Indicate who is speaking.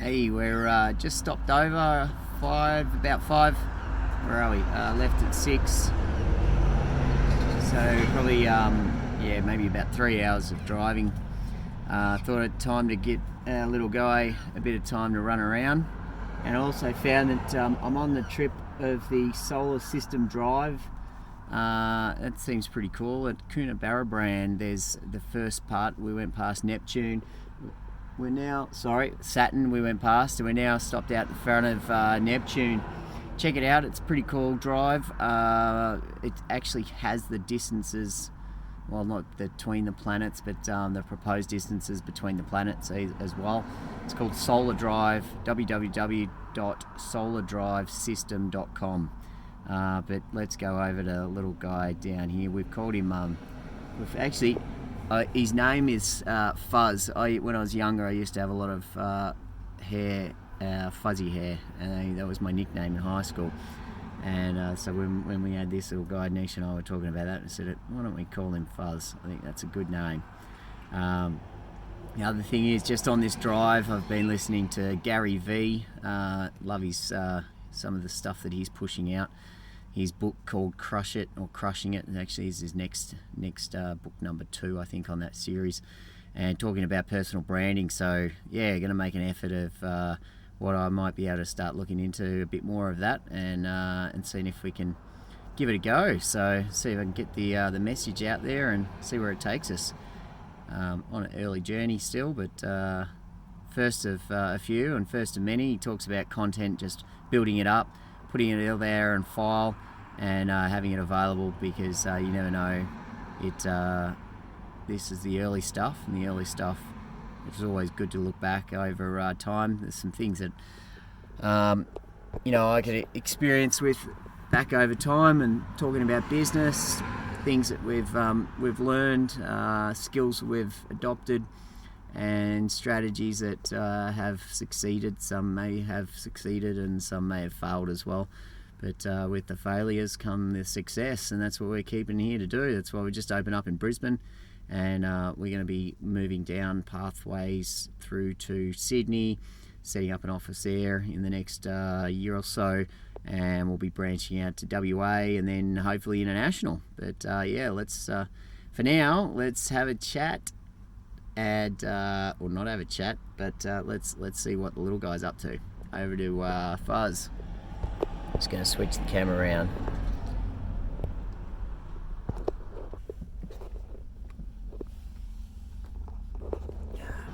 Speaker 1: Hey, we're just stopped over about five. Where are we? Left at 6. So probably, maybe about 3 hours of driving. Thought it time to get our little guy a bit of time to run around, and also found that I'm on the trip of the solar system drive. That seems pretty cool. At Coonabarabran, there's the first part. We went past Neptune. Saturn we went past, and we're now stopped out in front of Neptune. Check it out, it's a pretty cool drive. It actually has the distances, well, not between the planets, but the proposed distances between the planets as well. It's called Solar Drive, www.solardrivesystem.com. But let's go over to the little guy down here. We've called him, his name is Fuzz. When I was younger, I used to have a lot of hair, fuzzy hair, and that was my nickname in high school. And so when we had this little guy, Nish and I were talking about that, and said, why don't we call him Fuzz? I think that's a good name. The other thing is, just on this drive, I've been listening to Gary V. Love his some of the stuff that he's pushing out. His book called Crush It, or Crushing It, and actually is his next book number 2, I think, on that series, and talking about personal branding. So yeah, going to make an effort of what I might be able to start looking into a bit more of that, and seeing if we can give it a go. So see if I can get the message out there and see where it takes us. On an early journey still, but first of a few and first of many. He talks about content, just building it up, putting it out there and file, and having it available, because you never know. This is the early stuff, and the early stuff, it's always good to look back over time. There's some things that I could experience with back over time, and talking about business, things that we've learned, skills we've adopted, and strategies that have succeeded. Some may have succeeded and some may have failed as well, but with the failures come the success, and that's what we're keeping here to do. That's why we just opened up in Brisbane, and we're going to be moving down pathways through to Sydney, setting up an office there in the next year or so, and we'll be branching out to WA and then hopefully international. But let's for now, let's have a chat. And or not have a chat, but let's see what the little guy's up to. Over to Fuzz. Just going to switch the camera around.